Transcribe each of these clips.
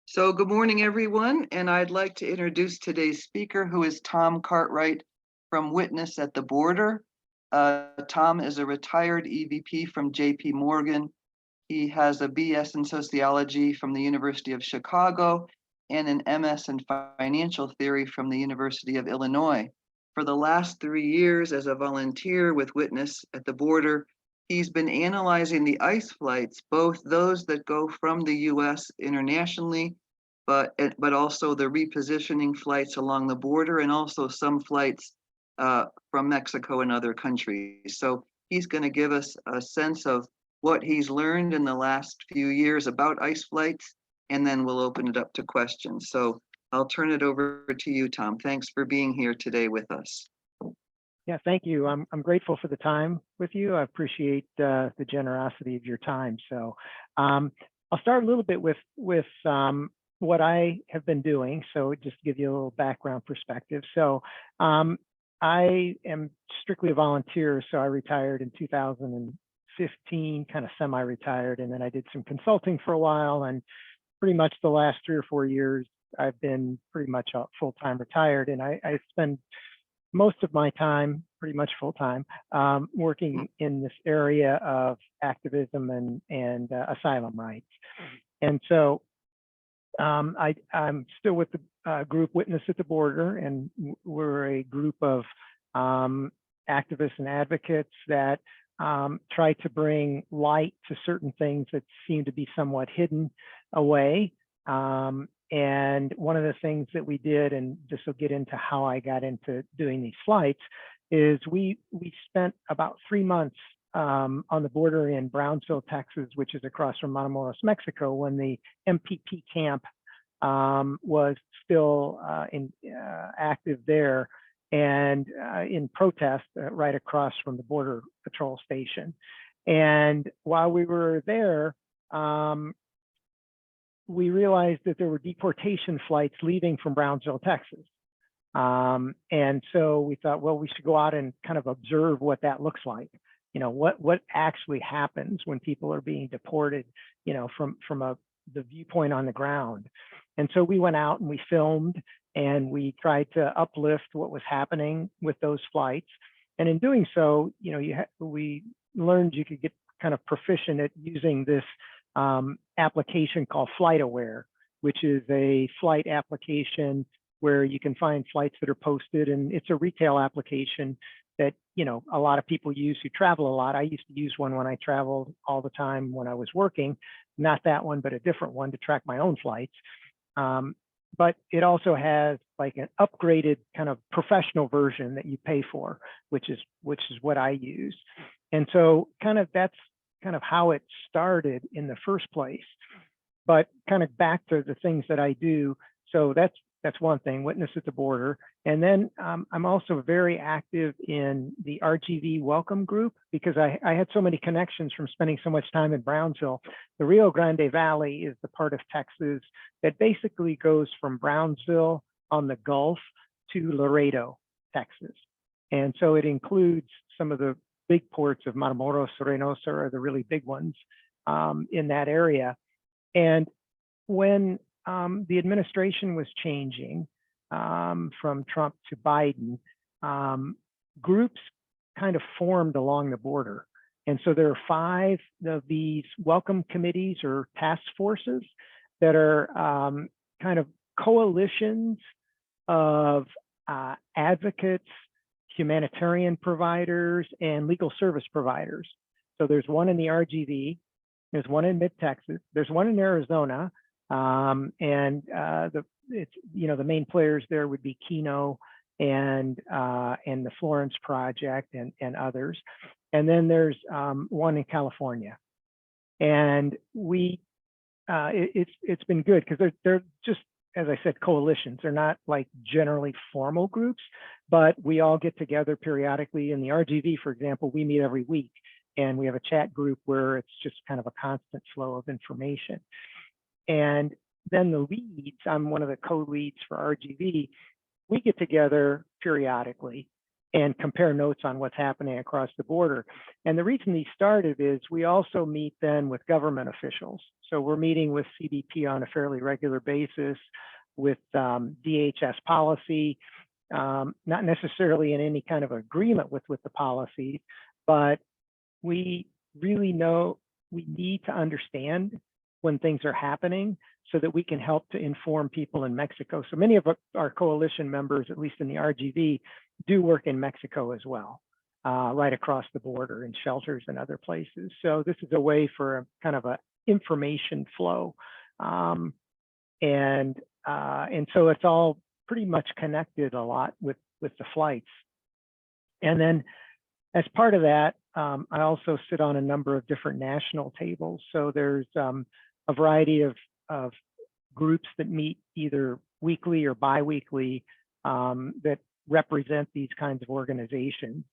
So good morning, everyone, and I'd like to introduce today's speaker, who is Tom Cartwright from Witness at the Border. Tom is a retired EVP from JP Morgan. He has a BS in sociology from the University of Chicago and an MS in financial theory from the University of Illinois. For the last 3 years as a volunteer with Witness at the Border, he's been analyzing the ICE flights, both those that go from the US internationally, but also the repositioning flights along the border, and also some flights from Mexico and other countries. So he's going to give us a sense of what he's learned in the last few years about ICE flights, and then we'll open it up to questions. So I'll turn it over to you, Tom. Thanks for being here today with us. Yeah, thank you. I'm grateful for the time with you. I appreciate the generosity of your time. So I'll start a little bit with what I have been doing. So just to give you a little background perspective. So I am strictly a volunteer. So I retired in 2015, kind of semi-retired, and then I did some consulting for a while. And pretty much the last 3 or 4 years, I've been pretty much full-time retired. And I spend most of my time, pretty much full-time, working in this area of activism and asylum rights. And so I'm still with the group Witness at the Border, and we're a group of activists and advocates that try to bring light to certain things that seem to be somewhat hidden away. And one of the things that we did, and this will get into how I got into doing these flights, is we spent about 3 months on the border in Brownsville, Texas, which is across from Matamoros, Mexico, when the MPP camp was still active there, and in protest right across from the Border Patrol station. And while we were there, we realized that there were deportation flights leaving from Brownsville, Texas. And so we thought, well, we should go out and kind of observe what that looks like. You know, what actually happens when people are being deported, you know, from the viewpoint on the ground. And so we went out and we filmed, and we tried to uplift what was happening with those flights. And in doing so, you know, we learned you could get kind of proficient at using this application called FlightAware, which is a flight application where you can find flights that are posted, and it's a retail application that, you know, a lot of people use who travel a lot. I used to use one when I traveled all the time when I was working, not that one, but a different one to track my own flights. But it also has like an upgraded kind of professional version that you pay for, which is what I use. And so that's kind of how it started in the first place. But kind of back to the things that I do. So that's one thing, Witness at the Border. And then I'm also very active in the RGV Welcome Group, because I had so many connections from spending so much time in Brownsville. The Rio Grande Valley is the part of Texas that basically goes from Brownsville on the Gulf to Laredo, Texas. And so it includes some of the big ports of Matamoros, Reynosa are the really big ones in that area. And when the administration was changing from Trump to Biden, groups kind of formed along the border. And so there are 5 of these welcome committees or task forces that are kind of coalitions of advocates, humanitarian providers, and legal service providers. So there's one in the RGV, there's one in Mid-Texas, there's one in Arizona, and the main players there would be Kino and the Florence Project and others. And then there's one in California. And it's been good because they're just, as I said, coalitions. They're not like generally formal groups, but we all get together periodically. In the RGV, for example, we meet every week, and we have a chat group where it's just kind of a constant flow of information. And then the leads, I'm one of the co-leads for RGV, we get together periodically and compare notes on what's happening across the border. And the reason these started is we also meet then with government officials. So we're meeting with CBP on a fairly regular basis, with DHS policy, not necessarily in any kind of agreement with the policy, but we really know we need to understand when things are happening so that we can help to inform people in Mexico. So many of our coalition members, at least in the RGV, do work in Mexico as well, right across the border in shelters and other places. So this is a way for a kind of a information flow. And so it's all pretty much connected a lot with the flights. And then as part of that, I also sit on a number of different national tables. So there's a variety of groups that meet either weekly or biweekly that represent these kinds of organizations.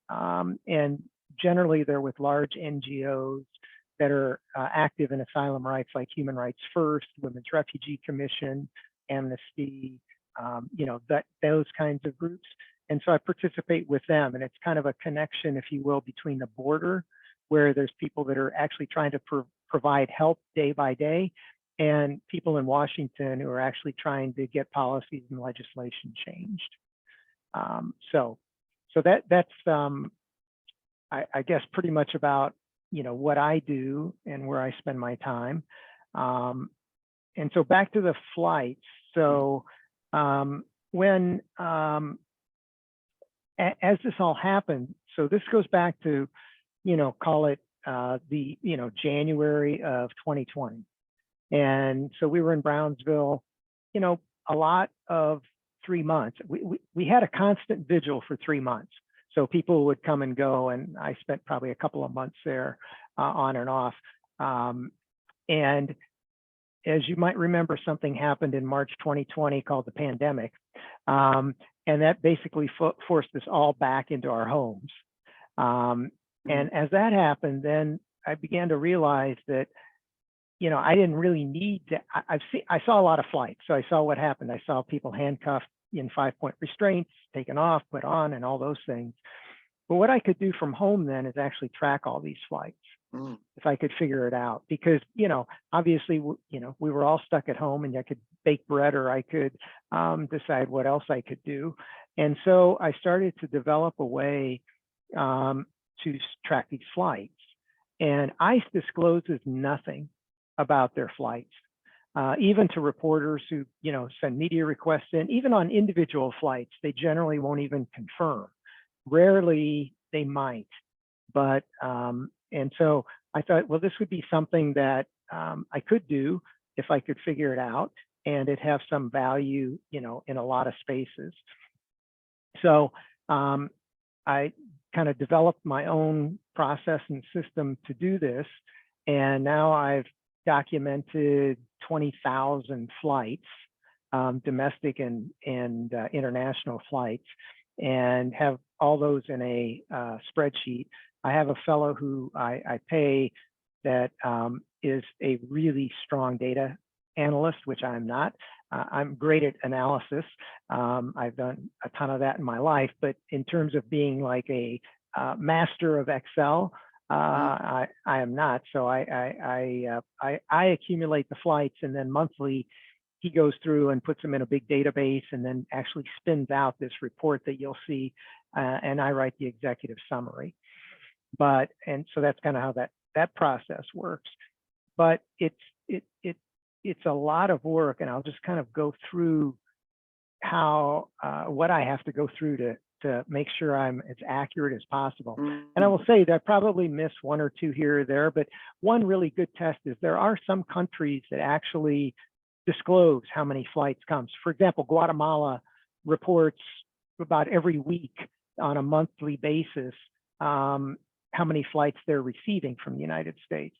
And generally they're with large NGOs that are active in asylum rights, like Human Rights First, Women's Refugee Commission, Amnesty, those kinds of groups. And so I participate with them, and it's kind of a connection, if you will, between the border, where there's people that are actually trying to provide help day by day, and people in Washington who are actually trying to get policies and legislation changed. So that's I guess pretty much about what I do and where I spend my time. And so back to the flights. So when as this all happened, so this goes back to call it January of 2020. And so we were in Brownsville, a lot of 3 months. We had a constant vigil for 3 months. So people would come and go, and I spent probably a couple of months there on and off. And as you might remember, something happened in March 2020 called the pandemic. And that basically forced us all back into our homes. And as that happened, then I began to realize that, I didn't really need to, I saw a lot of flights. So I saw what happened. I saw people handcuffed in 5-point restraints, taken off, put on, and all those things. But what I could do from home then is actually track all these flights if I could figure it out, because, obviously, we were all stuck at home, and I could bake bread, or I could decide what else I could do. And so I started to develop a way to track these flights. And ICE discloses nothing about their flights, even to reporters who, send media requests in. Even on individual flights, they generally won't even confirm. Rarely they might, but and so I thought, well, this would be something that I could do if I could figure it out, and it have some value, in a lot of spaces. So I kind of developed my own process and system to do this, and now I've documented 20,000 flights, domestic and international flights, and have all those in a spreadsheet. I have a fellow who I pay that is a really strong data analyst, which I'm not. I'm great at analysis. I've done a ton of that in my life, but in terms of being like a master of Excel, I am not. So I accumulate the flights, and then monthly he goes through and puts them in a big database, and then actually spins out this report that you'll see, and I write the executive summary. And so that's kind of how that process works. But it's a lot of work, and I'll just kind of go through how what I have to go through to make sure I'm as accurate as possible. And I will say that I probably miss one or two here or there, but one really good test is there are some countries that actually disclose how many flights comes. For example, Guatemala reports about every week on a monthly basis how many flights they're receiving from the United States.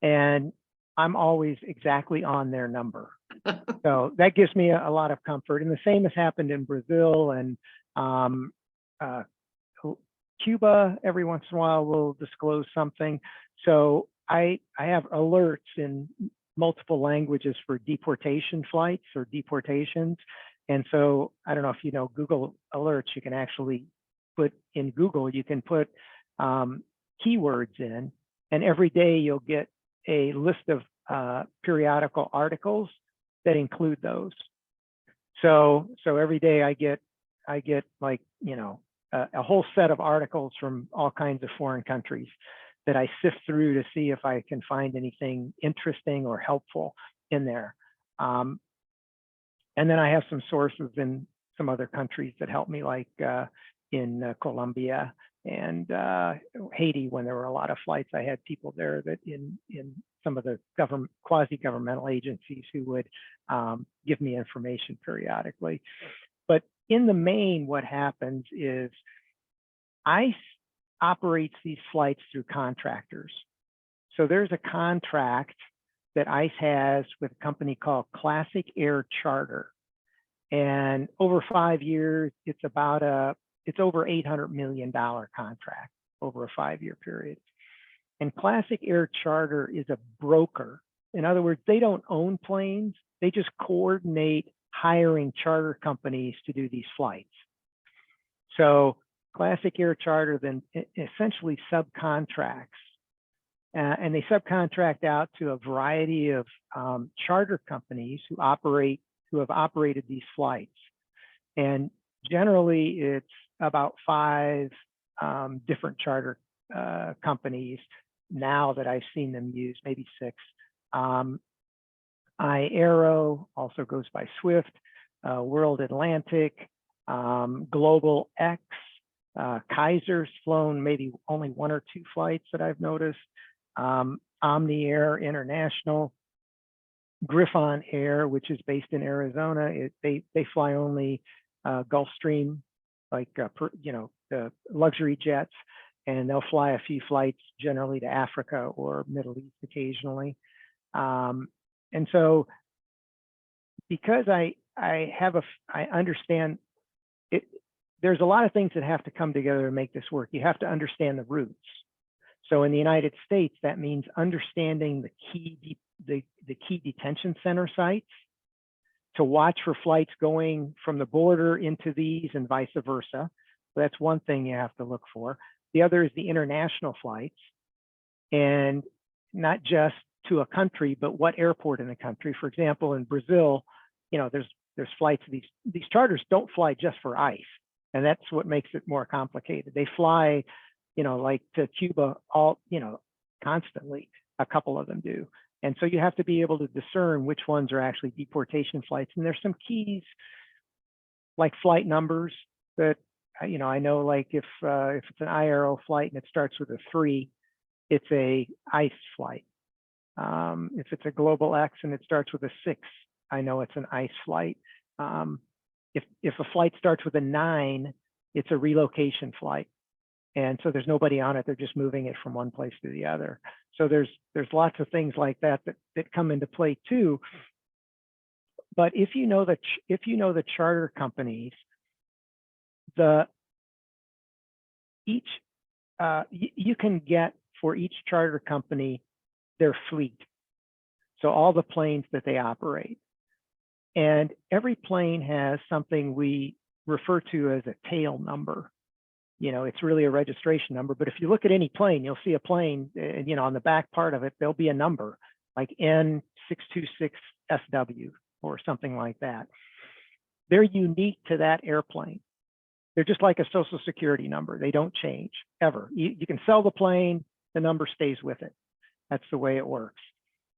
And I'm always exactly on their number. So that gives me a lot of comfort. And the same has happened in Brazil, and Cuba every once in a while will disclose something. So I have alerts in multiple languages for deportation flights or deportations. And so I don't know if you know Google Alerts, you can actually put in Google, you can put keywords in, and every day you'll get a list of periodical articles that include those. So every day I get like, you know, a whole set of articles from all kinds of foreign countries that I sift through to see if I can find anything interesting or helpful in there. And then I have some sources in some other countries that help me, like in Colombia and Haiti. When there were a lot of flights, I had people there that in some of the quasi-governmental agencies who would give me information periodically. But in the main, what happens is ICE operates these flights through contractors. So there's a contract that ICE has with a company called Classic Air Charter. And over 5 years, it's over $800 million contract over a 5-year period. And Classic Air Charter is a broker. In other words, they don't own planes. They just coordinate hiring charter companies to do these flights. So Classic Air Charter then essentially subcontracts, and they subcontract out to a variety of charter companies who have operated these flights. And generally, it's about 5 different charter companies now that I've seen them use, maybe 6. iAero also goes by Swift, World Atlantic, Global X, Kaiser's flown maybe only 1 or 2 flights that I've noticed, Omni Air International, Griffon Air, which is based in Arizona. They fly only Gulfstream, like you know, the luxury jets, and they'll fly a few flights generally to Africa or Middle East occasionally. And so, because I understand it, there's a lot of things that have to come together to make this work. You have to understand the routes. So in the United States, that means understanding the key detention center sites to watch for flights going from the border into these and vice versa. So that's one thing you have to look for. The other is the international flights, and not just to a country, but what airport in the country. For example, in Brazil, you know, there's flights. These charters don't fly just for ICE, and that's what makes it more complicated. They fly, you know, like to Cuba constantly. A couple of them do. And so you have to be able to discern which ones are actually deportation flights. And there's some keys, like flight numbers, that, you know, I know, like if it's an iAero flight and it starts with a 3, it's a ICE flight. If it's a Global X and it starts with a 6, I know it's an ICE flight. If a flight starts with a 9, it's a relocation flight. And so there's nobody on it, they're just moving it from one place to the other. So there's lots of things like that come into play too. But if you know the charter companies, you can get for each charter company their fleet. So all the planes that they operate. And every plane has something we refer to as a tail number. You know, it's really a registration number, but if you look at any plane, you'll see a plane, and, you know, on the back part of it, there'll be a number like N626SW or something like that. They're unique to that airplane. They're just like a social security number. They don't change ever. You can sell the plane, the number stays with it. That's the way it works.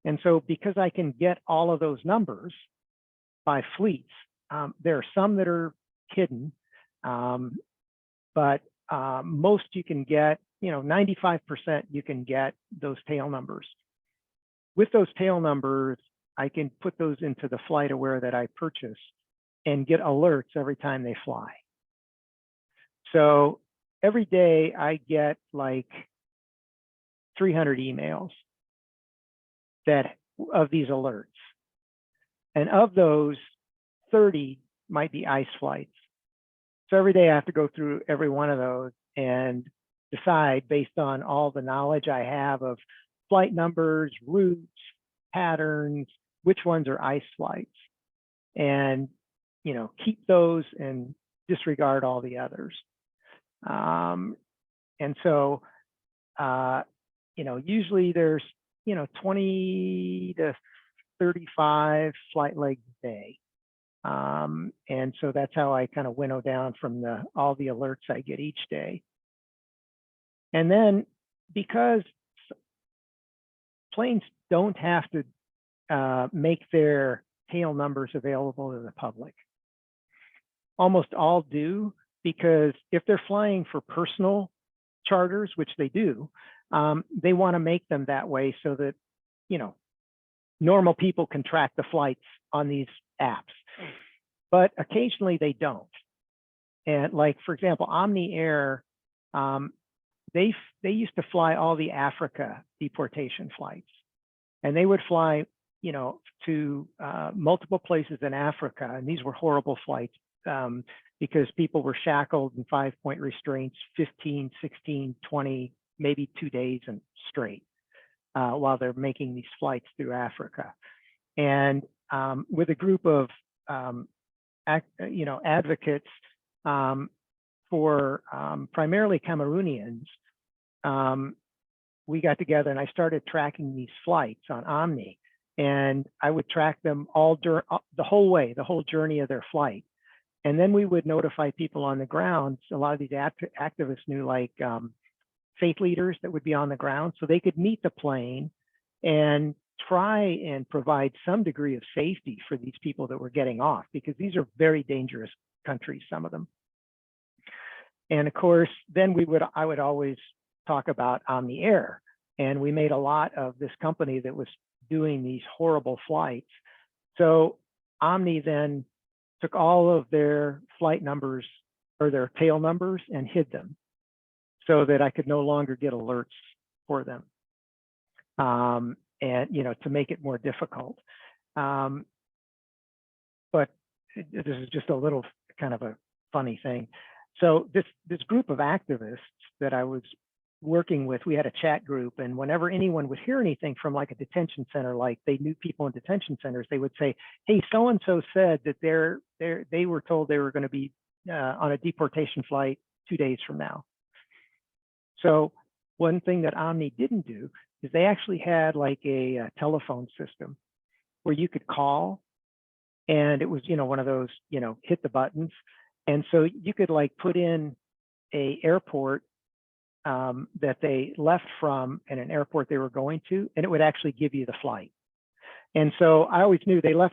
And so because I can get all of those numbers by fleets, there are some that are hidden, but most you can get, you know, 95% you can get those tail numbers. With those tail numbers, I can put those into the flight aware that I purchase and get alerts every time they fly. So every day I get like 300 emails of these alerts. And of those, 30 might be ICE flights. So every day I have to go through every one of those and decide, based on all the knowledge I have of flight numbers, routes, patterns, which ones are ICE flights, and, you know, keep those and disregard all the others. And so, usually there's, 20 to 35 flight legs a day. And so that's how I kind of winnow down from all the alerts I get each day. And then because planes don't have to make their tail numbers available to the public, almost all do, because if they're flying for personal charters, which they do, they want to make them that way so that, normal people can track the flights on these apps. But occasionally they don't. And like, for example, Omni Air, they used to fly all the Africa deportation flights, and they would fly, to multiple places in Africa. And these were horrible flights because people were shackled in 5-point restraints, 15, 16, 20, maybe 2 days and straight while they're making these flights through Africa. And with a group of advocates for primarily Cameroonians, we got together and I started tracking these flights on Omni, and I would track them all during the whole way, the whole journey of their flight. And then we would notify people on the ground. A lot of these activists knew, like faith leaders that would be on the ground, so they could meet the plane and try and provide some degree of safety for these people that were getting off, because these are very dangerous countries, some of them. And of course, then I would always talk about Omni Air, and we made a lot of this company that was doing these horrible flights. So Omni then took all of their flight numbers or their tail numbers and hid them so that I could no longer get alerts for them. And, to make it more difficult. But this is just a little kind of a funny thing. So this group of activists that I was working with, we had a chat group, and whenever anyone would hear anything from like a detention center, like they knew people in detention centers, they would say, hey, so-and-so said that they were told they were going to be on a deportation flight 2 days from now. So one thing that Omni didn't do is they actually had like a telephone system where you could call, and it was, one of those, hit the buttons. And so you could like put in a airport that they left from and an airport they were going to, and it would actually give you the flight. And so I always knew they were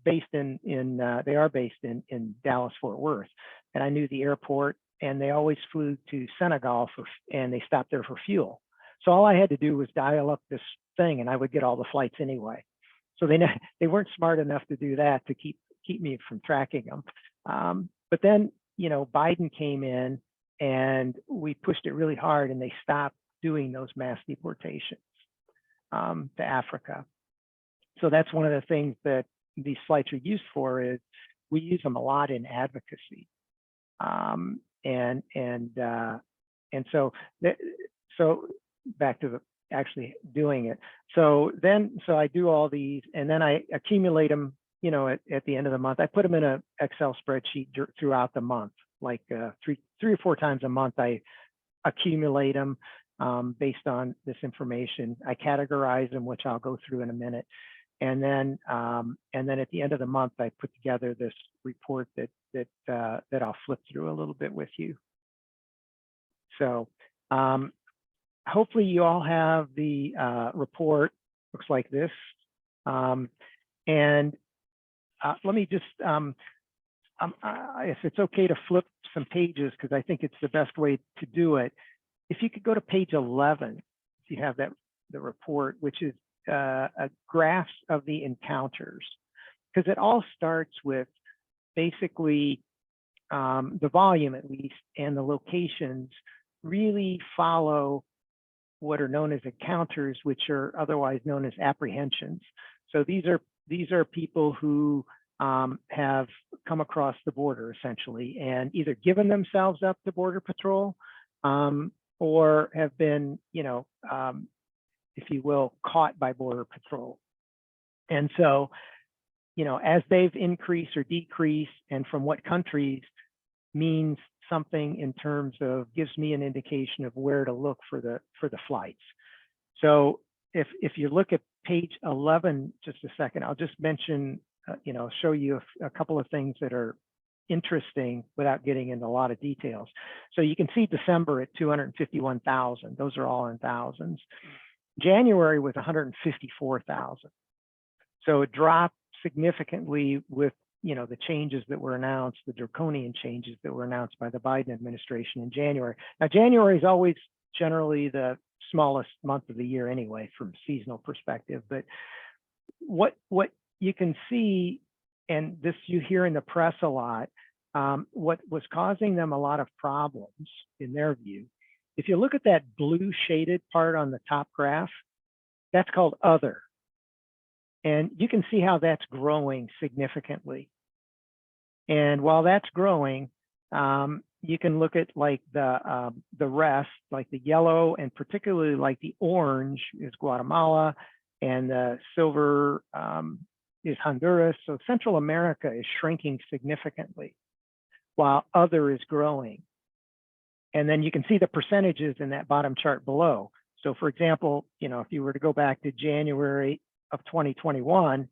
based they are based in Dallas, Fort Worth. And I knew the airport, and they always flew to Senegal and they stopped there for fuel. So all I had to do was dial up this thing, and I would get all the flights anyway. So they weren't smart enough to do that to keep me from tracking them. But then, Biden came in, and we pushed it really hard, and they stopped doing those mass deportations to Africa. So that's one of the things that these flights are used for, is we use them a lot in advocacy. And so back to actually doing it. So I do all these, and then I accumulate them, at the end of the month. I put them in an Excel spreadsheet throughout the month, like 3 or 4 times a month. I accumulate them based on this information. I categorize them, which I'll go through in a minute. And then at the end of the month, I put together this report that I'll flip through a little bit with you. So hopefully you all have the report. Looks like this. Let me just, if it's okay to flip some pages, because I think it's the best way to do it. If you could go to page 11, if you have the report, which is a graphs of the encounters, because it all starts with basically the volume, at least, and the locations really follow what are known as encounters, which are otherwise known as apprehensions. So these are people who have come across the border, essentially, and either given themselves up to Border Patrol or have been, if you will, caught by Border Patrol. And so, as they've increased or decreased, and from what countries, means something in terms of, gives me an indication of where to look for the flights. So if you look at page 11, just a second, I'll just mention, show you a couple of things that are interesting without getting into a lot of details. So you can see December at 251,000. Those are all in thousands. January was 154,000. So it dropped significantly with the changes that were announced, the draconian changes that were announced by the Biden administration in January. Now, January is always generally the smallest month of the year anyway, from a seasonal perspective. But what you can see, and this you hear in the press a lot, what was causing them a lot of problems in their view, if you look at that blue shaded part on the top graph, that's called other. And you can see how that's growing significantly. And while that's growing, you can look at like the rest, like the yellow, and particularly like the orange is Guatemala, and the silver is Honduras. So Central America is shrinking significantly, while other is growing. And then you can see the percentages in that bottom chart below. So for example, if you were to go back to January of 2021,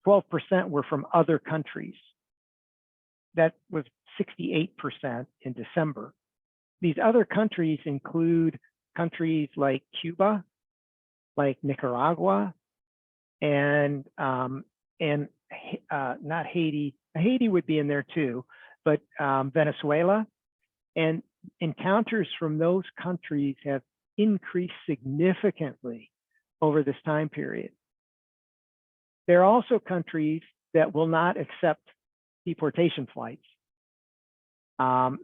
12% were from other countries. That was 68% in December. These other countries include countries like Cuba, like Nicaragua, and not Haiti. Haiti would be in there too, but Venezuela. And encounters from those countries have increased significantly over this time period. There are also countries that will not accept deportation flights.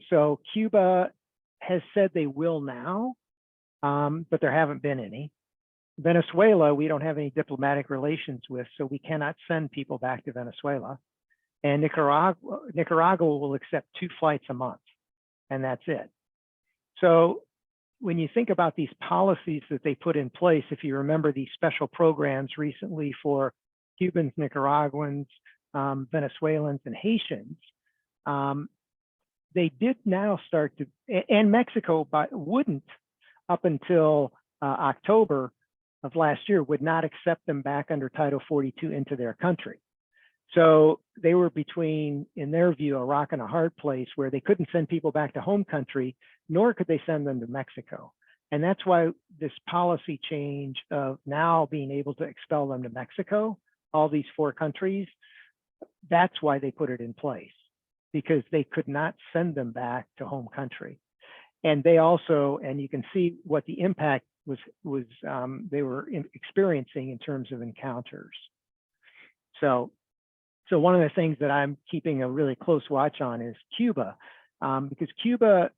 So Cuba has said they will now, but there haven't been any. Venezuela, we don't have any diplomatic relations with, so we cannot send people back to Venezuela. And Nicaragua will accept 2 flights a month, and that's it. So when you think about these policies that they put in place, if you remember these special programs recently for Cubans, Nicaraguans, Venezuelans, and Haitians, they did now start to, and Mexico wouldn't up until October of last year, would not accept them back under Title 42 into their country. So they were between, in their view, a rock and a hard place where they couldn't send people back to home country, nor could they send them to Mexico. And that's why this policy change of now being able to expel them to Mexico, all these 4 countries, that's why they put it in place, because they could not send them back to home country. And they also, and you can see what the impact was they were experiencing in terms of encounters. So one of the things that I'm keeping a really close watch on is Cuba, because Cuba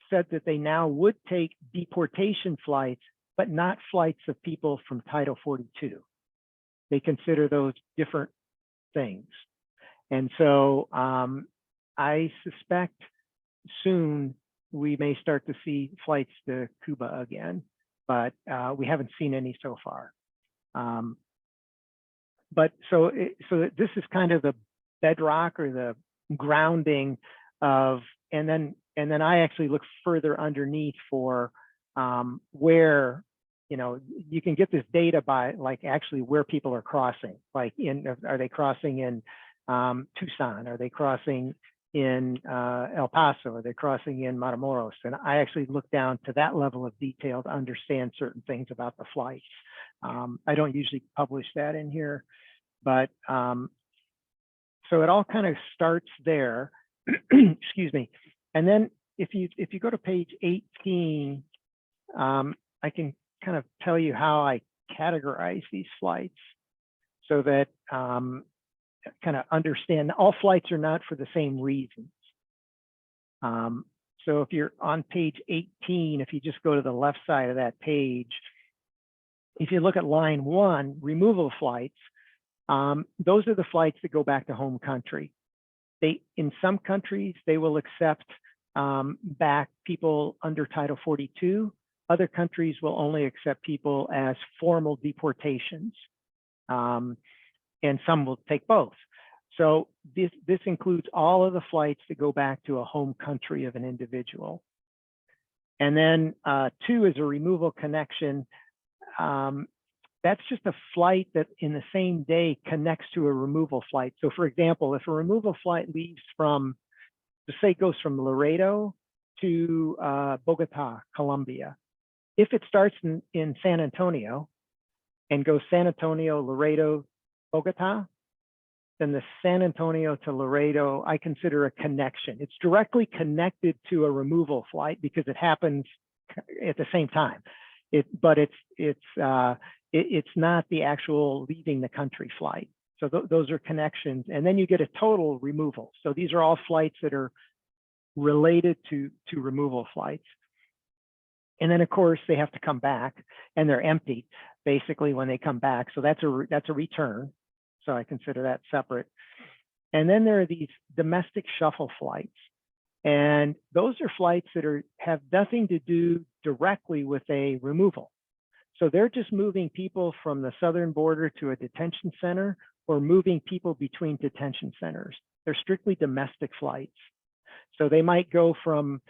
said that they now would take deportation flights, but not flights of people from Title 42. They consider those different things. And so I suspect soon we may start to see flights to Cuba again, but we haven't seen any so far. But so this is kind of the bedrock or the grounding of, and then I actually look further underneath for where, you can get this data by like actually where people are crossing, like are they crossing in Tucson? Are they crossing in El Paso? Are they crossing in Matamoros? And I actually look down to that level of detail to understand certain things about the flights. I don't usually publish that in here, but so it all kind of starts there. Excuse me. And then if you go to page 18, I can kind of tell you how I categorize these flights so that kind of understand all flights are not for the same reasons. So if you're on page 18, if you just go to the left side of that page, if you look at line 1, removal flights, those are the flights that go back to home country. In some countries, they will accept back people under Title 42. Other countries will only accept people as formal deportations. And some will take both. So this includes all of the flights that go back to a home country of an individual. And then 2 is a removal connection. That's just a flight that in the same day connects to a removal flight. So for example, if a removal flight leaves from, just say goes from Laredo to Bogota, Colombia, if it starts in San Antonio and goes San Antonio, Laredo, Bogota, then the San Antonio to Laredo, I consider a connection. It's directly connected to a removal flight because it happens at the same time. But it's not the actual leaving the country flight. So those are connections, and then you get a total removal. So these are all flights that are related to removal flights. And then of course they have to come back, and they're empty basically when they come back. So that's a return. So I consider that separate. And then there are these domestic shuttle flights. And those are flights that have nothing to do directly with a removal. So they're just moving people from the southern border to a detention center or moving people between detention centers. They're strictly domestic flights. So they might go from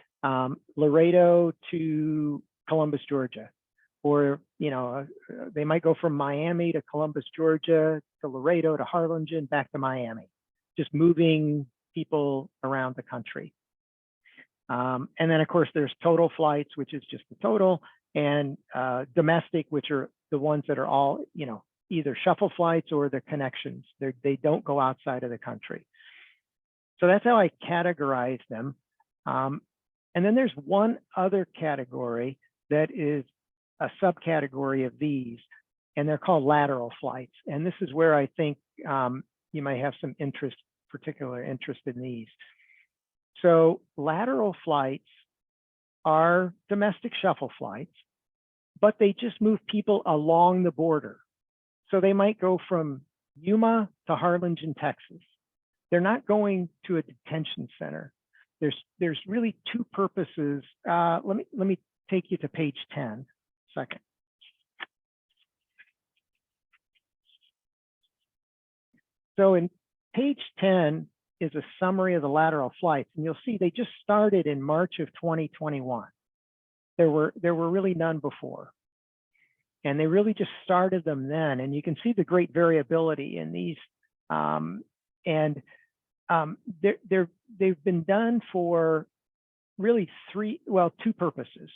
Laredo to Columbus, Georgia. Or, they might go from Miami to Columbus, Georgia, to Laredo, to Harlingen, back to Miami, just moving people around the country. And then, of course, there's total flights, which is just the total, and domestic, which are the ones that are all, either shuffle flights or the connections. They don't go outside of the country. So that's how I categorize them. And then there's one other category that is a subcategory of these, and they're called lateral flights. And this is where I think you might have some particular interest in these. So lateral flights are domestic shuffle flights, but they just move people along the border. So they might go from Yuma to Harlingen, Texas. They're not going to a detention center. There's really 2 purposes. Let me take you to page 10. Second. So in page 10 is a summary of the lateral flights, and you'll see they just started in March of 2021. There were really none before, and they really just started them then. And you can see the great variability in these, they've been done for really 2 purposes.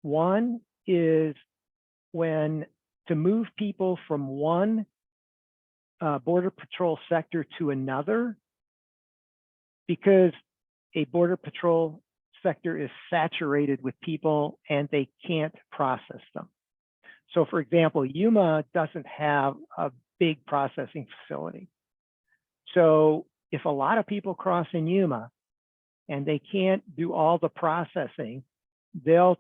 One is to move people from one Border Patrol sector to another, because a Border Patrol sector is saturated with people and they can't process them. So for example, Yuma doesn't have a big processing facility. So if a lot of people cross in Yuma and they can't do all the processing, they'll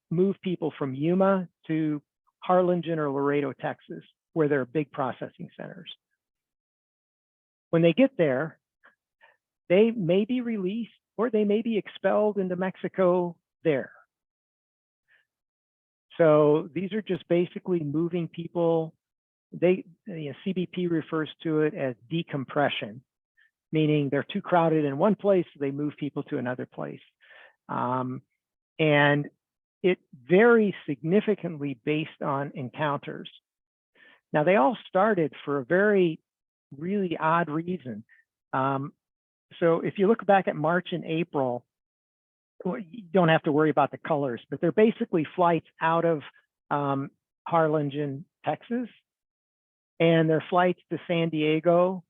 move people from Yuma to Harlingen or Laredo, Texas, where there are big processing centers. When they get there, they may be released or they may be expelled into Mexico there. So these are just basically moving people. CBP refers to it as decompression, meaning they're too crowded in one place, so they move people to another place. And it varies significantly based on encounters. Now, they all started for a really odd reason. So if you look back at March and April, you don't have to worry about the colors, but they're basically flights out of Harlingen, Texas, and they're flights to San Diego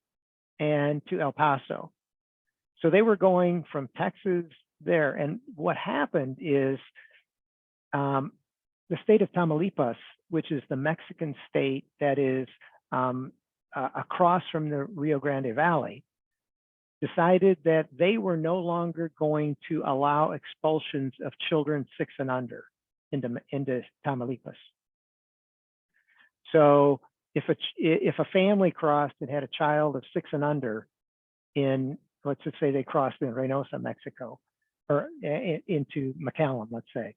and to El Paso. So they were going from Texas there. And what happened is the state of Tamaulipas, which is the Mexican state that is across from the Rio Grande Valley, decided that they were no longer going to allow expulsions of children 6 and under into Tamaulipas. So if a family crossed and had a child of 6 and under in, let's just say they crossed in Reynosa, Mexico, or into McAllen, let's say,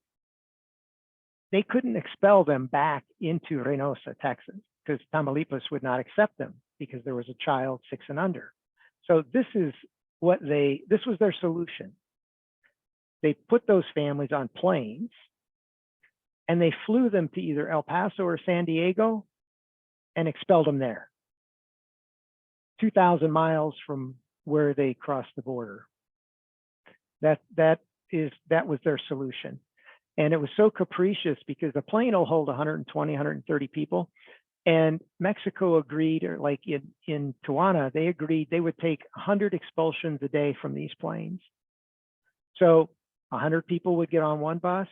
they couldn't expel them back into Reynosa, Texas, because Tamaulipas would not accept them because there was a child 6 and under. So this was their solution. They put those families on planes and they flew them to either El Paso or San Diego and expelled them there, 2,000 miles from where they crossed the border. That was their solution. And it was so capricious because the plane will hold 120, 130 people. And Mexico agreed, or like in Tijuana, they agreed they would take 100 expulsions a day from these planes. So 100 people would get on one bus,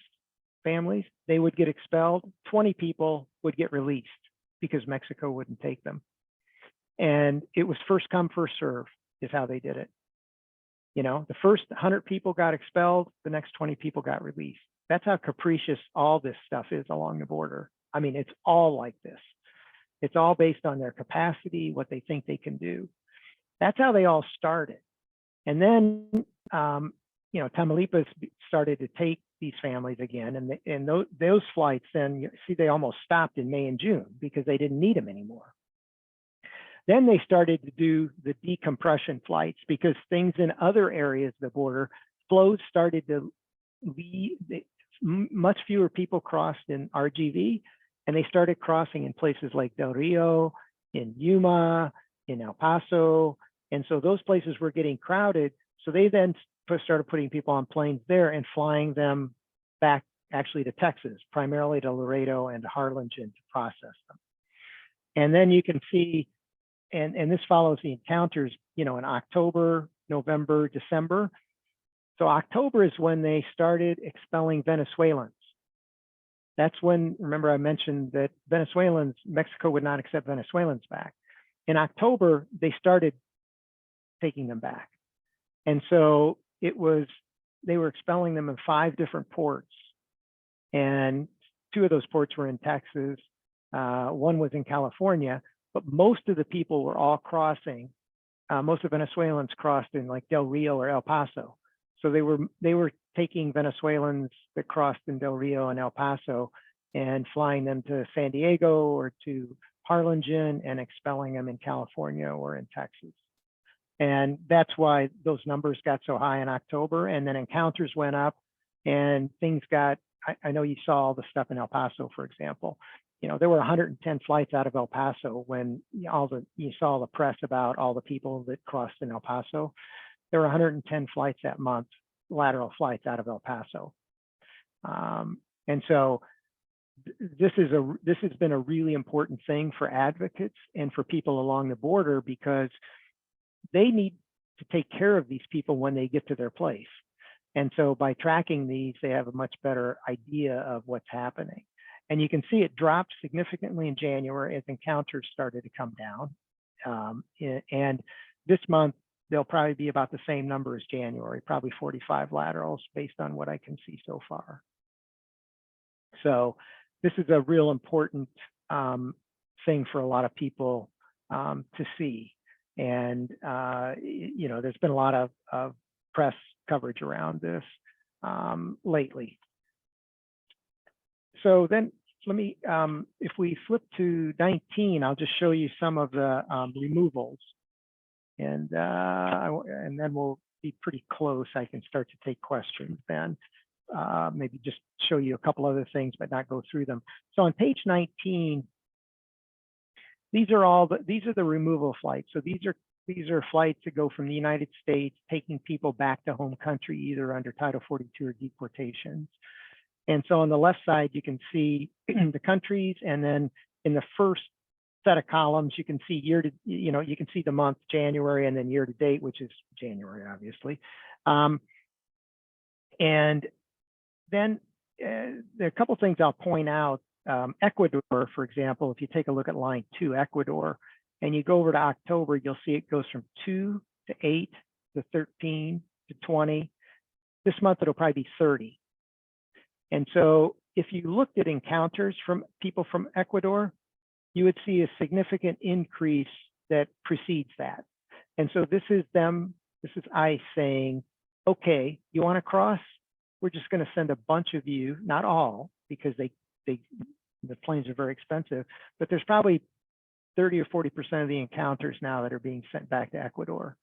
families, they would get expelled. 20 people would get released because Mexico wouldn't take them. And it was first come, first serve is how they did it. You know, the first 100 people got expelled, the next 20 people got released. That's how capricious all this stuff is along the border. I mean, it's all like this. It's all based on their capacity, what they think they can do. That's how they all started. And then, you know, Tamaulipas started to take these families again. And those flights then, you see, they almost stopped in May and June because they didn't need them anymore. Then they started to do the decompression flights because things in other areas of the border, flows started to leave. Much fewer people crossed in RGV, and they started crossing in places like Del Rio, in Yuma, in El Paso. And so those places were getting crowded. So they then started putting people on planes there and flying them back actually to Texas, primarily to Laredo and to Harlingen to process them. And then you can see, and this follows the encounters, you know, in October, November, December. So October is when they started expelling Venezuelans. That's when, remember I mentioned that Venezuelans, Mexico would not accept Venezuelans back. In October, they started taking them back. And so they were expelling them in 5 different ports. And 2 of those ports were in Texas. One was in California, but most of the people were all crossing. Most of Venezuelans crossed in like Del Rio or El Paso. So they were taking Venezuelans that crossed in Del Rio and El Paso and flying them to San Diego or to Harlingen and expelling them in California or in Texas. And that's why those numbers got so high in October. And then encounters went up and things got, I know you saw all the stuff in El Paso, for example. You know, there were 110 flights out of El Paso when you saw the press about all the people that crossed in El Paso. There were 110 flights that month, lateral flights out of El Paso. And so this has been a really important thing for advocates and for people along the border because they need to take care of these people when they get to their place. And so by tracking these, they have a much better idea of what's happening. And you can see it dropped significantly in January as encounters started to come down. And this month, they'll probably be about the same number as January, probably 45 laterals based on what I can see so far. So this is a real important thing for a lot of people to see. And, you know, there's been a lot of press coverage around this lately. So then let me, if we flip to 19, I'll just show you some of the removals. And then we'll be pretty close. I can start to take questions then. Maybe just show you a couple other things, but not go through them. So on page 19, these are the removal flights. So these are flights that go from the United States, taking people back to home country, either under Title 42 or deportations. And so on the left side, you can see the countries, and then in the first set of columns, you can see you can see the month January, and then year to date, which is January, obviously. And then there are a couple of things I'll point out. Ecuador, for example, if you take a look at line 2, Ecuador, and you go over to October, you'll see it goes from 2 to 8 to 13 to 20. This month, it'll probably be 30. And so if you looked at encounters from people from Ecuador, you would see a significant increase that precedes that. And so this is ICE saying, okay, you want to cross? We're just going to send a bunch of you, not all, because they the planes are very expensive, but there's probably 30 or 40% of the encounters now that are being sent back to Ecuador.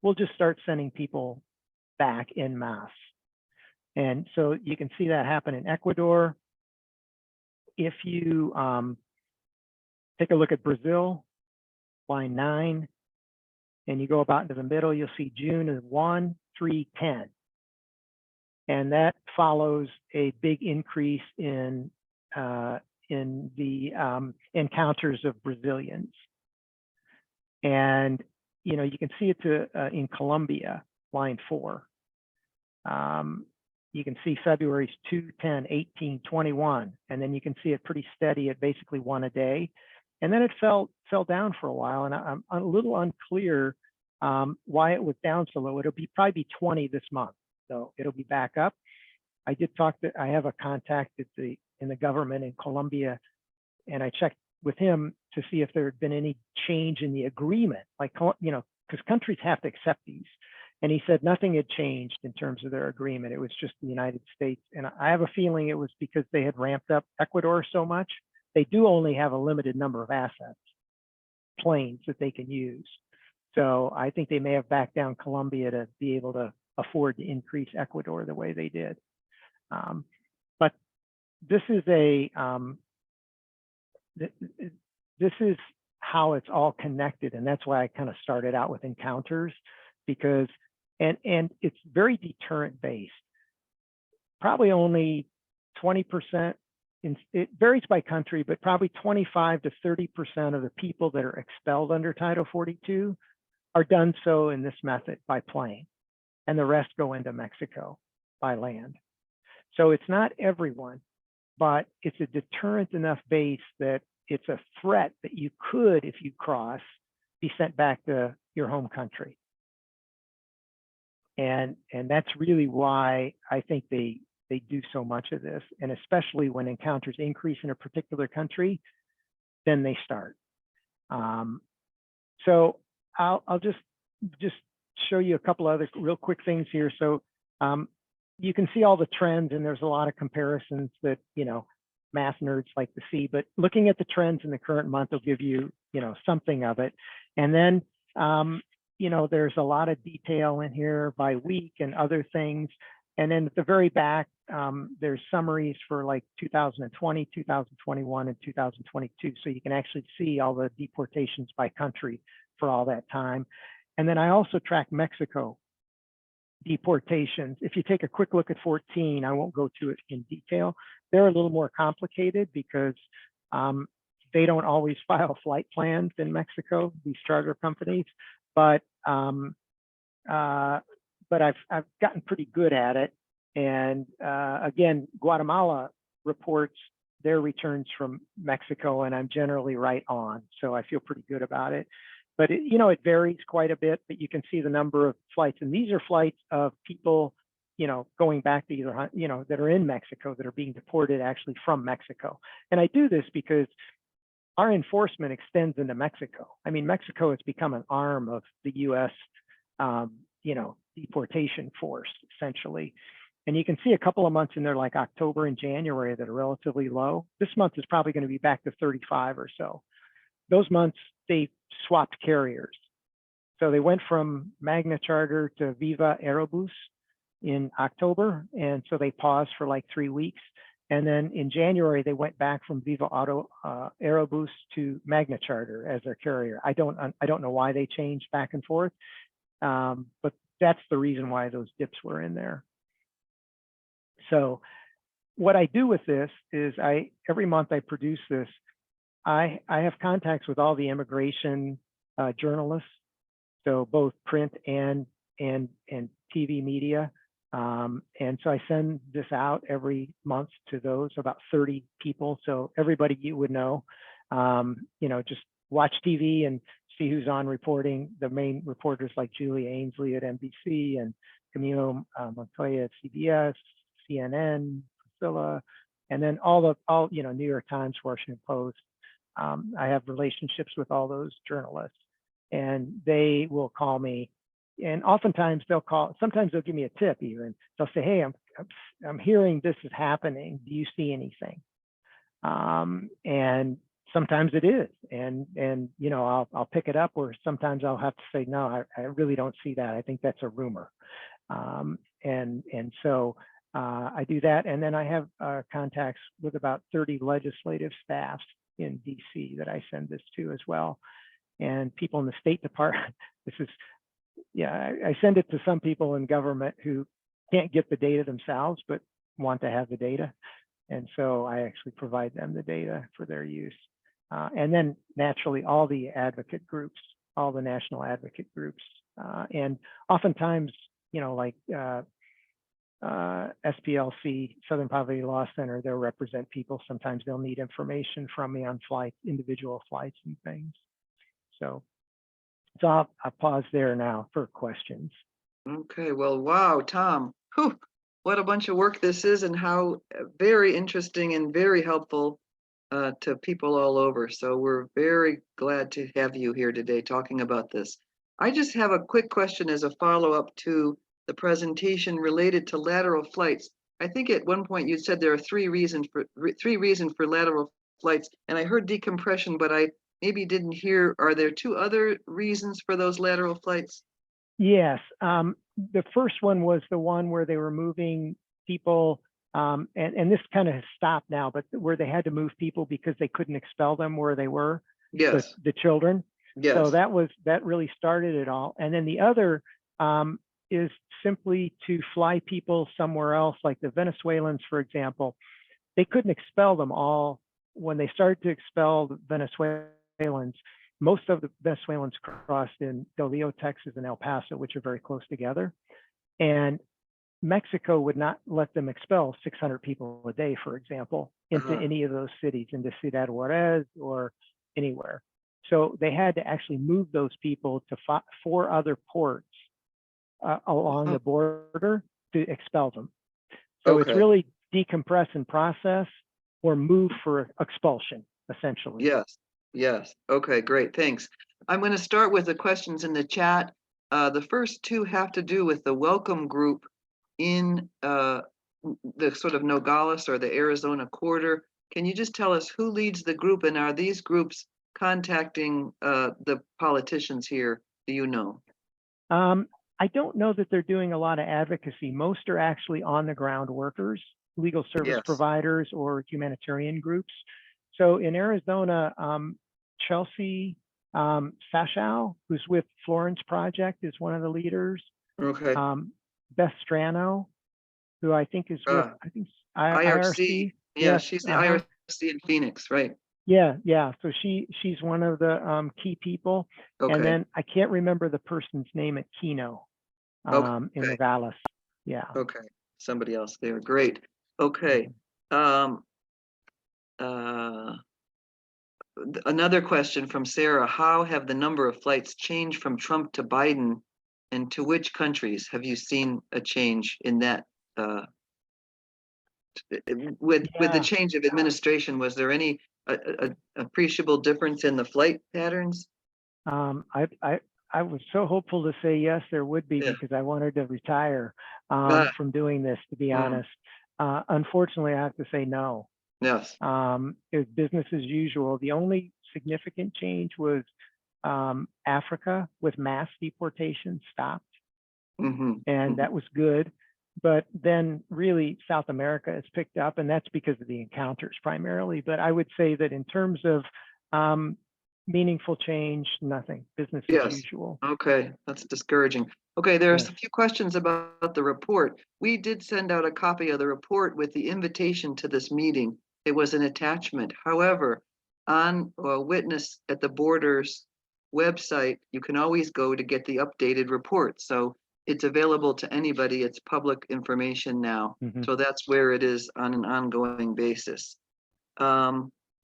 We'll just start sending people back en masse. And so you can see that happen in Ecuador. If you take a look at Brazil, line 9, and you go about into the middle, you'll see June is 1, 3, 10. And that follows a big increase in the encounters of Brazilians. And, you know, you can see it in Colombia, line 4. You can see February's 2, 10, 18, 21, and then you can see it pretty steady at basically 1 a day. And then it fell down for a while, and I'm a little unclear why it was down so low. It'll probably be 20 this month, so it'll be back up. I did talk to, I have a contact in the government in Colombia, and I checked with him to see if there had been any change in the agreement, like, you know, because countries have to accept these. And he said nothing had changed in terms of their agreement. It was just the United States. And I have a feeling it was because they had ramped up Ecuador so much. They do only have a limited number of assets, planes that they can use. So I think they may have backed down Colombia to be able to afford to increase Ecuador the way they did. But this is this is how it's all connected. And that's why I kind of started out with encounters, because and it's very deterrent based. Probably only 20%, it varies by country, but probably 25 to 30% of the people that are expelled under Title 42 are done so in this method by plane, and the rest go into Mexico by land. So it's not everyone, but it's a deterrent enough base that it's a threat that you could, if you cross, be sent back to your home country. And that's really why I think they do so much of this. And especially when encounters increase in a particular country, then they start. So I'll just show you a couple other real quick things here. So you can see all the trends, and there's a lot of comparisons that, you know, math nerds like to see, but looking at the trends in the current month will give you, you know, something of it. And then, you know, there's a lot of detail in here by week and other things. And then at the very back, there's summaries for like 2020, 2021, and 2022. So you can actually see all the deportations by country for all that time. And then I also track Mexico deportations. If you take a quick look at 14, I won't go through it in detail. They're a little more complicated because they don't always file flight plans in Mexico, these charter companies. But I've gotten pretty good at it. And again, Guatemala reports their returns from Mexico, and I'm generally right on. So I feel pretty good about it. But you know, it varies quite a bit, but you can see the number of flights. And these are flights of people, you know, going back to either, you know, that are in Mexico, that are being deported actually from Mexico. And I do this because our enforcement extends into Mexico. I mean, Mexico has become an arm of the US, you know, deportation force, essentially. And you can see a couple of months in there, like October and January, that are relatively low. This month is probably going to be back to 35 or so. Those months, they swapped carriers. So they went from Magna Charter to Viva Aerobus in October. And so they paused for like 3 weeks. And then in January, they went back from Viva Aerobus to Magna Charter as their carrier. I don't know why they changed back and forth, but that's the reason why those dips were in there. So what I do with this is every month I produce this. I have contacts with all the immigration journalists, so both print and TV media. And so I send this out every month to those, about 30 people. So everybody you would know, you know, just watch TV and see who's on reporting. The main reporters like Julie Ainsley at NBC and Camilo Montoya at CBS, CNN, Priscilla, and then all you know, New York Times, Washington Post. I have relationships with all those journalists, and they will call me. And oftentimes they'll call, sometimes they'll give me a tip even. They'll say, hey, I'm hearing this is happening. Do you see anything? And sometimes it is, and I'll pick it up, or sometimes I'll have to say, no, I really don't see that. I think that's a rumor. And so I do that, and then I have contacts with about 30 legislative staffs in DC that I send this to as well, and people in the State Department. This is, I send it to some people in government who can't get the data themselves, but want to have the data. And so I actually provide them the data for their use. And then naturally, all the advocate groups, all the national advocate groups, and oftentimes, like SPLC, Southern Poverty Law Center, they'll represent people. Sometimes they'll need information from me on flights, individual flights and things. So I'll pause there now for questions. Okay, well, wow, Tom, whew, what a bunch of work this is, and how very interesting and very helpful to people all over. So we're very glad to have you here today talking about this. I just have a quick question as a follow-up to the presentation related to lateral flights. I think at one point you said there are three reasons for lateral flights, and I heard decompression, but I maybe didn't hear. Are there two other reasons for those lateral flights? Yes. The first one was the one where they were moving people, and this kind of has stopped now, but where they had to move people because they couldn't expel them where they were, Yes. the children. Yes. So that really started it all. And then the other is simply to fly people somewhere else, like the Venezuelans, for example. They couldn't expel them all. When they started to expel the Venezuelans, most of the Venezuelans crossed in Del Rio, Texas, and El Paso, which are very close together. And Mexico would not let them expel 600 people a day, for example, into any of those cities, into Ciudad Juarez or anywhere. So they had to actually move those people to 4 other ports along the border to expel them. So it's really decompress and process, or move for expulsion, essentially. Yes. Yes. Okay, great. Thanks. I'm going to start with the questions in the chat. The first two have to do with the welcome group in the sort of Nogales or the Arizona corridor. Can you just tell us who leads the group, and are these groups contacting the politicians here? Do you know? I don't know that they're doing a lot of advocacy. Most are actually on the ground workers, legal service providers, or humanitarian groups. So in Arizona, Chelsea Sashow, who's with Florence Project, is one of the leaders. Okay. Beth Strano, who I think is with IRC. Yeah, she's the IRC in Phoenix, right? Yeah. So she's one of the key people. Okay. And then I can't remember the person's name at Kino in Nogales. Yeah. Okay. Somebody else there. Great. Okay. Another question from Sarah: how have the number of flights changed from Trump to Biden, and to which countries have you seen a change in that? With the change of administration, was there any appreciable difference in the flight patterns? I was so hopeful to say yes, there would be, because I wanted to retire from doing this, to be honest. Unfortunately, I have to say no. Yes. It was business as usual. The only significant change was Africa, with mass deportation stopped. And that was good. But then really South America has picked up, and that's because of the encounters primarily. But I would say that in terms of meaningful change, nothing, business as usual. Okay, that's discouraging. Okay, there's a few questions about the report. We did send out a copy of the report with the invitation to this meeting. It was an attachment. However, on Witness at the Borders website, you can always go to get the updated report. So it's available to anybody. It's public information now. So that's where it is on an ongoing basis.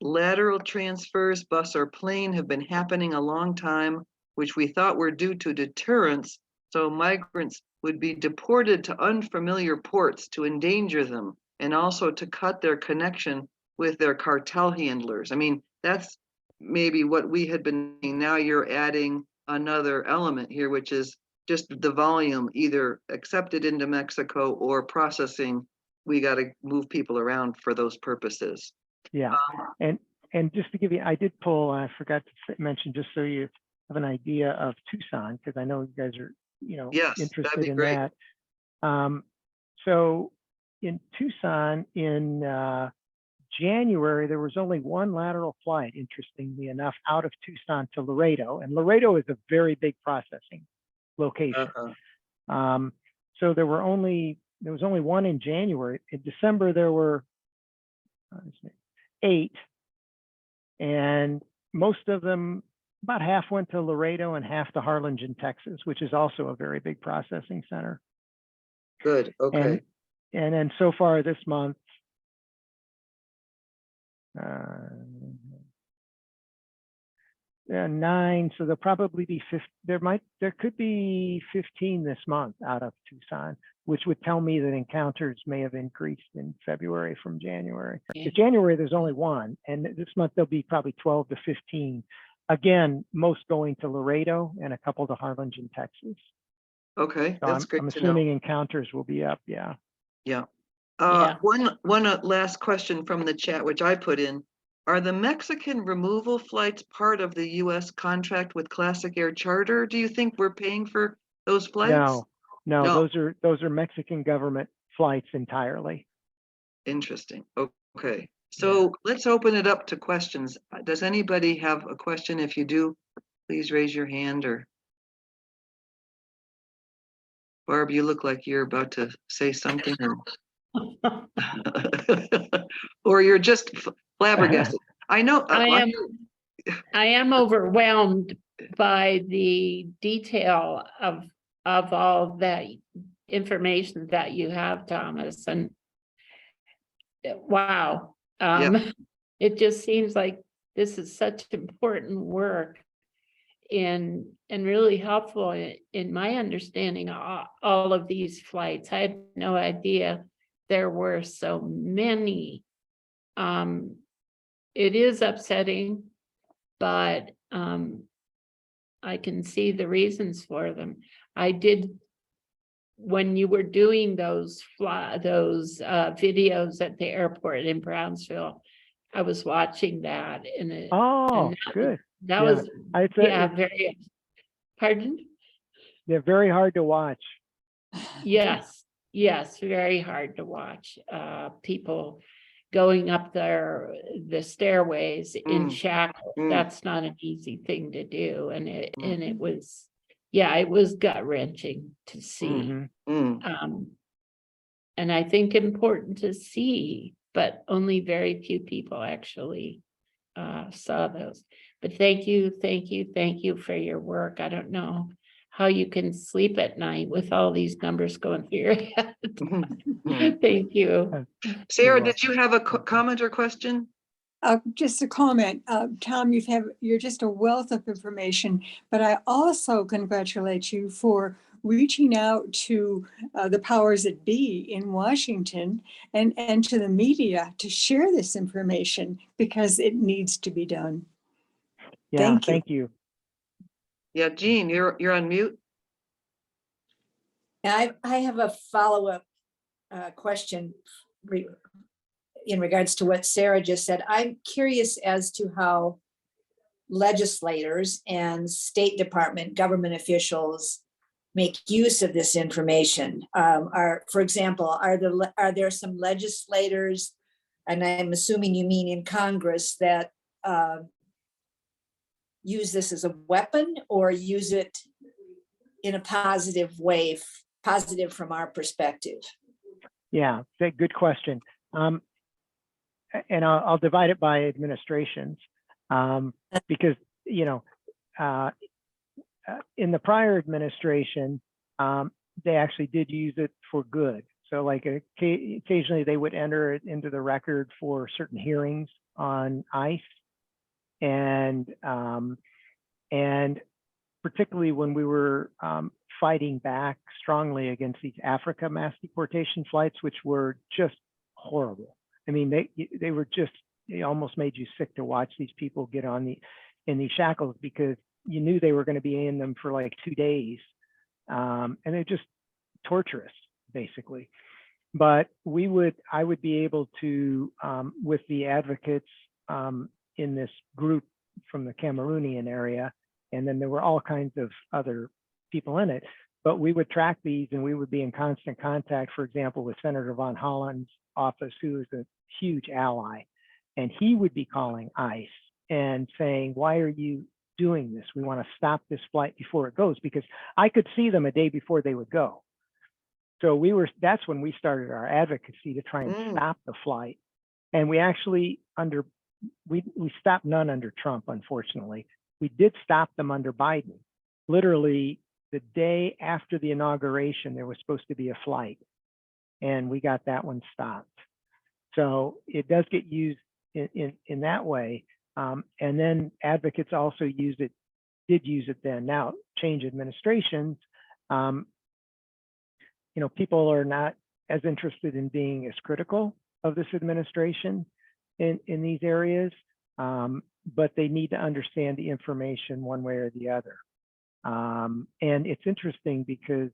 Lateral transfers, bus or plane, have been happening a long time, which we thought were due to deterrence. So migrants would be deported to unfamiliar ports to endanger them, and also to cut their connection with their cartel handlers. I mean, that's maybe what we had been seeing. Now you're adding another element here, which is just the volume, either accepted into Mexico or processing. We got to move people around for those purposes. Yeah. Um, And just to give you, I did pull, I forgot to mention, just so you have an idea of Tucson, because I know you guys are, Yes, that'd interested be in great. that. So in Tucson, in January, there was only one lateral flight, interestingly enough, out of Tucson to Laredo. And Laredo is a very big processing location. So there was only one in January. In December, there were 8, and most of them, about half went to Laredo and half to Harlingen, Texas, which is also a very big processing center. Good, okay. And then so far this month, 9, so there'll probably be 50, there could be 15 this month out of Tucson, which would tell me that encounters may have increased in February from January. In January, there's only 1, and this month there'll be probably 12 to 15. Again, most going to Laredo and a couple to Harlingen, Texas. Okay, So that's great I'm to know. assuming encounters will be up, yeah. Yeah. Yeah. One last question from the chat, which I put in. Are the Mexican removal flights part of the US contract with Classic Air Charter? Do you think we're paying for those flights? No, No. those are Mexican government flights entirely. Interesting. Okay. So let's open it up to questions. Does anybody have a question? If you do, please raise your hand. Or Barb, you look like you're about to say something, or you're just flabbergasted. I know. I am overwhelmed by the detail of all that information that you have, Thomas, and wow. It just seems like this is such important work and really helpful in my understanding all of these flights. I had no idea there were so many. It is upsetting, but I can see the reasons for them. I did, when you were doing those videos at the airport in Brownsville, I was watching that, and Good. That was It's very. Pardon? They're very hard to watch. Yes, very hard to watch. People going up the stairways in shackles. That's not an easy thing to do, and it was, it was gut wrenching to see. And I think important to see, but only very few people actually saw those. But thank you for your work. I don't know how you can sleep at night with all these numbers going through your head. Thank you. Sarah, did you have a comment or question? Just a comment. Tom, you're just a wealth of information, but I also congratulate you for reaching out to the powers that be in Washington and to the media to share this information, because it needs to be done. Yeah, Thank you. Yeah, Jean, you're on mute. I have a follow-up question in regards to what Sarah just said. I'm curious as to how legislators and State Department government officials make use of this information. For example, are there some legislators, and I'm assuming you mean in Congress, that use this as a weapon or use it in a positive way, positive from our perspective? Yeah, good question. And I'll divide it by administrations, because, in the prior administration, they actually did use it for good. So like occasionally they would enter it into the record for certain hearings on ICE. And particularly when we were fighting back strongly against these Africa mass deportation flights, which were just horrible. I mean, they almost made you sick to watch these people get in these shackles, because you knew they were going to be in them for like 2 days. And they're just torturous, basically. But I would be able to, with the advocates in this group from the Cameroonian area, and then there were all kinds of other people in it, but we would track these and we would be in constant contact, for example, with Senator Von Hollen's office, who is a huge ally. And he would be calling ICE and saying, why are you doing this? We want to stop this flight before it goes, because I could see them a day before they would go. So that's when we started our advocacy to try and stop the flight. And we actually we stopped none under Trump, unfortunately. We did stop them under Biden. Literally the day after the inauguration, there was supposed to be a flight, and we got that one stopped. So it does get used in that way. And then advocates also did use it then. Now, change administrations, people are not as interested in being as critical of this administration in these areas, but they need to understand the information one way or the other. And it's interesting because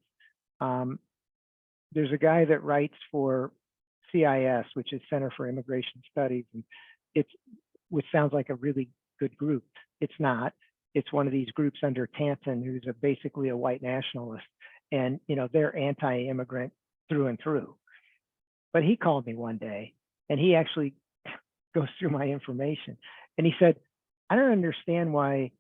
there's a guy that writes for CIS, which is Center for Immigration Studies, and which sounds like a really good group. It's not. It's one of these groups under Tanton, who's basically a white nationalist, and they're anti-immigrant through and through. But he called me one day, and he actually goes through my information, and he said, "I don't understand why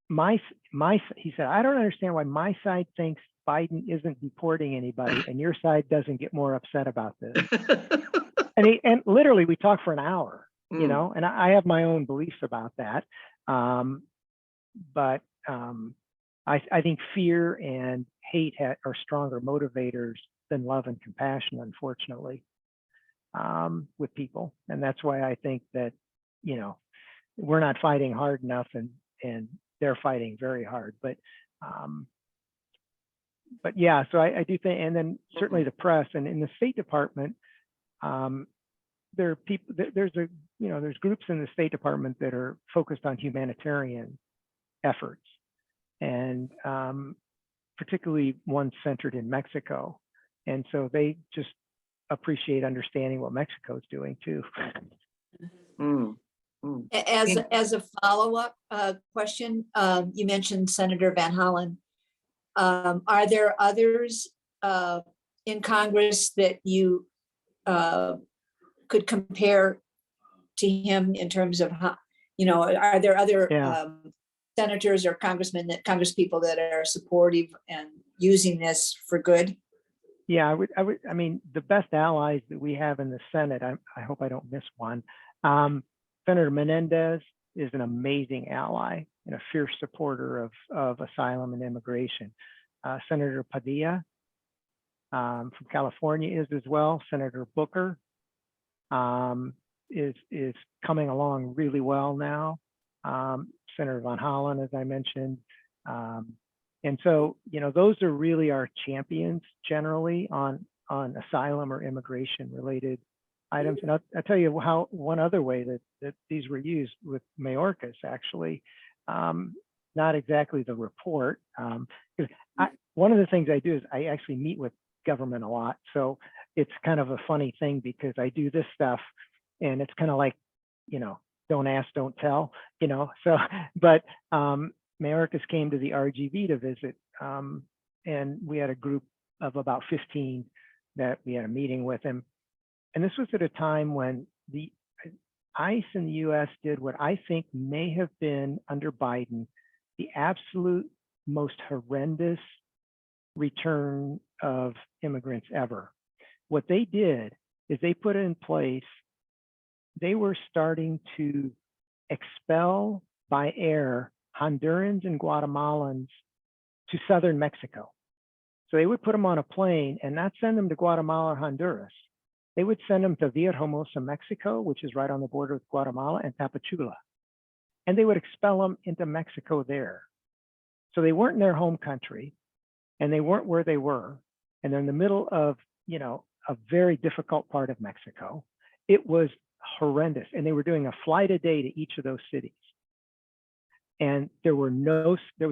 he said, I don't understand why my side thinks Biden isn't deporting anybody, and your side doesn't get more upset about this." and literally we talked for an hour, and I have my own beliefs about that. But I think fear and hate are stronger motivators than love and compassion, unfortunately, with people. And that's why I think that, we're not fighting hard enough, and they're fighting very hard. But yeah, so I do think, and then certainly the press and in the State Department, there are people, there's groups in the State Department that are focused on humanitarian efforts, and particularly one centered in Mexico. And so they just appreciate understanding what Mexico is doing too. As a follow-up question, you mentioned Senator Van Hollen. Are there others in Congress that you could compare to him in terms of how, are there other senators or congresspeople that are supportive and using this for good? Yeah, I mean, the best allies that we have in the Senate, I hope I don't miss one. Senator Menendez is an amazing ally and a fierce supporter of asylum and immigration. Senator Padilla from California is as well. Senator Booker is coming along really well now. Senator Von Hollen, as I mentioned. And so, those are really our champions generally on asylum or immigration related items. And I'll tell you how one other way that these were used with Mayorkas, actually, not exactly the report. Because one of the things I do is I actually meet with government a lot. So it's kind of a funny thing because I do this stuff and it's kind of like, don't ask, don't tell, so, but Mayorkas came to the RGV to visit, and we had a group of about 15 that we had a meeting with him. And this was at a time when the ICE in the US did what I think may have been under Biden, the absolute most horrendous return of immigrants ever. What they did is they put in place, they were starting to expel by air Hondurans and Guatemalans to southern Mexico. So they would put them on a plane and not send them to Guatemala or Honduras. They would send them to Villahermosa, Mexico, which is right on the border with Guatemala, and Tapachula. And they would expel them into Mexico there. So they weren't in their home country and they weren't where they were. And they're in the middle of, a very difficult part of Mexico. It was horrendous. And they were doing a flight a day to each of those cities. And there was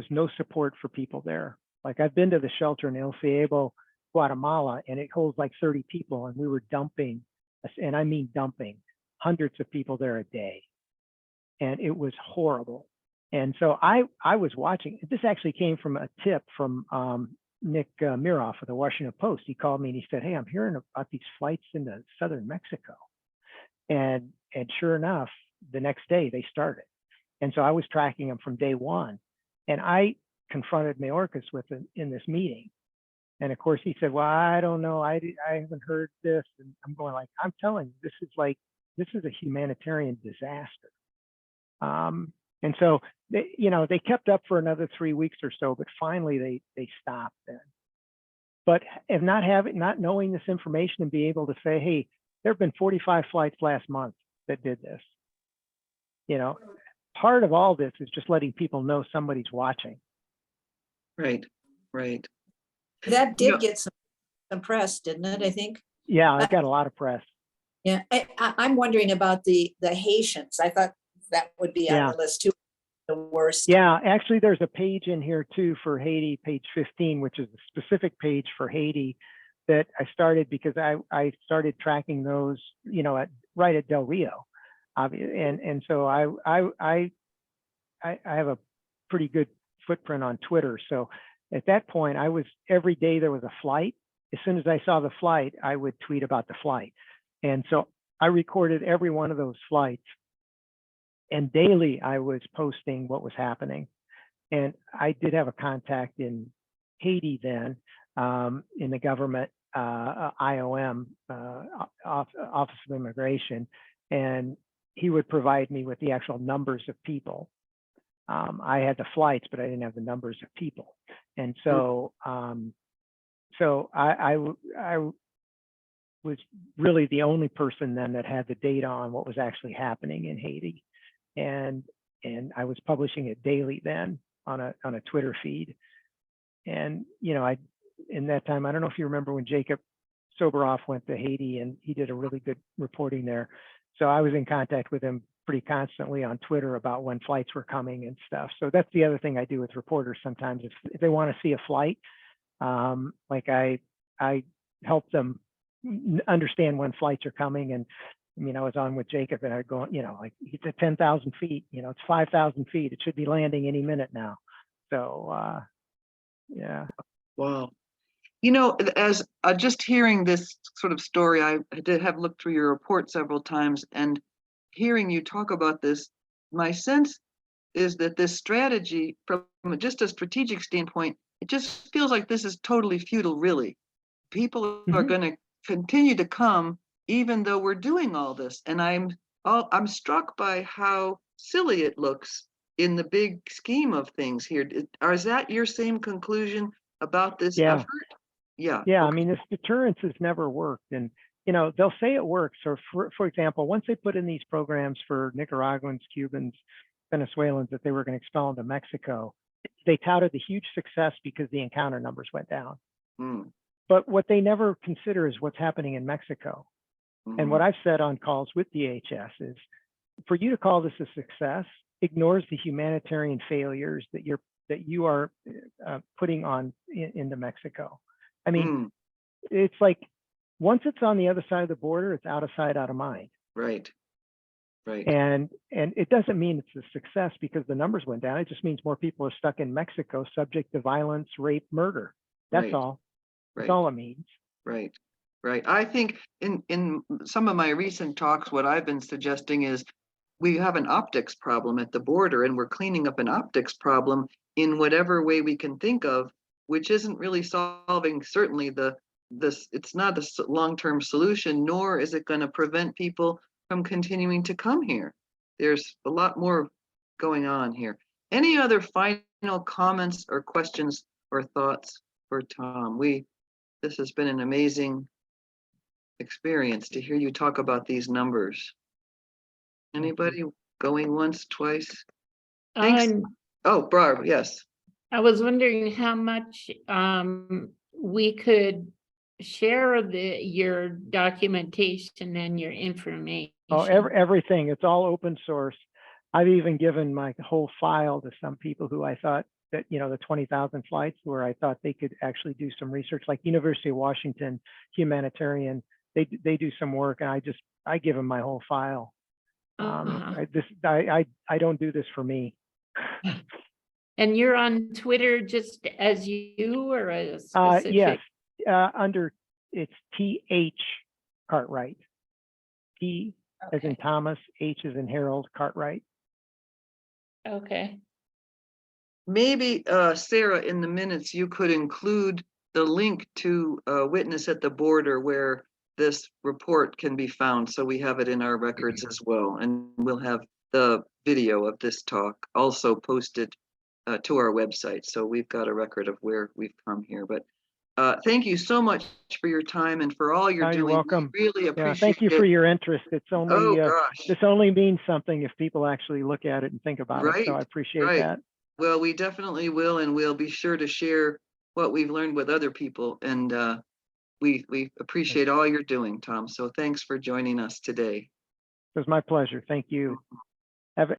no support for people there. Like I've been to the shelter in El Ciego Guatemala, and it holds like 30 people, and we were dumping, and I mean dumping, hundreds of people there a day, and it was horrible. And so I was watching. This actually came from a tip from Nick Miroff of the Washington Post. He called me and he said, "Hey, I'm hearing about these flights into southern Mexico," and sure enough, the next day they started. And so I was tracking them from day one, and I confronted Mayorkas with it in this meeting. And of course he said, "Well, I don't know. I haven't heard this." And I'm going like, I'm telling you, this is a humanitarian disaster. And so they kept up for another 3 weeks or so, but finally they stopped then. But if not knowing this information and be able to say, "Hey, there have been 45 flights last month that did this." Part of all this is just letting people know somebody's watching. Right. That You know- did get some press, didn't it, I think? Yeah, it got a lot of press. Yeah, I'm wondering about the Haitians. I thought that would be on Yeah. the list too, the worst. Yeah, actually, there's a page in here too for Haiti, page 15, which is a specific page for Haiti that I started because I started tracking those, right at Del Rio, and so I have a pretty good footprint on Twitter. So at that point, every day there was a flight. As soon as I saw the flight, I would tweet about the flight, and so I recorded every one of those flights. And daily, I was posting what was happening. And I did have a contact in Haiti then, in the government, IOM, Office of Immigration, and he would provide me with the actual numbers of people. I had the flights, but I didn't have the numbers of people. And so, I was really the only person then that had the data on what was actually happening in Haiti. And I was publishing it daily then on a Twitter feed. And in that time, I don't know if you remember when Jacob Soberoff went to Haiti, and he did a really good reporting there. So I was in contact with him pretty constantly on Twitter about when flights were coming and stuff. So that's the other thing I do with reporters sometimes. If they want to see a flight, like I help them understand when flights are coming. And I was on with Jacob, and I'd go, like, he's at 10,000 feet, it's 5,000 feet. It should be landing any minute now. So, yeah. Wow. As just hearing this sort of story, I did have looked through your report several times, and hearing you talk about this, my sense is that this strategy, from just a strategic standpoint, it just feels like this is totally futile, really. People are going to continue to come even though we're doing all this. And I'm struck by how silly it looks in the big scheme of things here. Is that your same conclusion about this effort? Yeah. Yeah. Okay. I mean, this deterrence has never worked. And, they'll say it works. Or for example, once they put in these programs for Nicaraguans, Cubans, Venezuelans that they were going to expel into Mexico, they touted the huge success because the encounter numbers went down. But what they never consider is what's happening in Mexico. And what I've said on calls with DHS is, for you to call this a success ignores the humanitarian failures that you are putting on into Mexico. I mean, it's like, once it's on the other side of the border, it's out of sight, out of mind. Right. And it doesn't mean it's a success because the numbers went down. It just means more people are stuck in Mexico, subject to violence, rape, murder. That's all. That's all it means. Right. I think in some of my recent talks, what I've been suggesting is we have an optics problem at the border, and we're cleaning up an optics problem in whatever way we can think of, which isn't really solving certainly it's not a long-term solution, nor is it going to prevent people from continuing to come here. There's a lot more going on here. Any other final comments or questions or thoughts for Tom? This has been an amazing experience to hear you talk about these numbers. Anybody going once, twice? Thanks. Oh, Barb, yes. I was wondering how much we could share your documentation and your information. Oh, everything. It's all open source. I've even given my whole file to some people who I thought that, you know, the 20,000 flights where I thought they could actually do some research, like University of Washington humanitarian, they do some work, and I give them my whole file. Uh-huh. I don't do this for me. And you're on Twitter just as you or a Yes, specific? under, it's TH Cartwright. T as in Okay, Thomas, H as in Harold, Cartwright. okay. Maybe, Sarah, in the minutes, you could include the link to Witness at the Border where this report can be found, so we have it in our records as well. And we'll have the video of this talk also posted to our website. So we've got a record of where we've come here. But thank you so much for your time and for all you're Oh, doing. you're welcome. We really Yeah, appreciate thank you it. for your interest. It's Oh, only, gosh. this only means something if people actually look at it and think about it. Right, So I appreciate right. that. Well, we definitely will, and we'll be sure to share what we've learned with other people. And we appreciate all you're doing, Tom. So thanks for joining us today. It was my pleasure. Thank you. Have a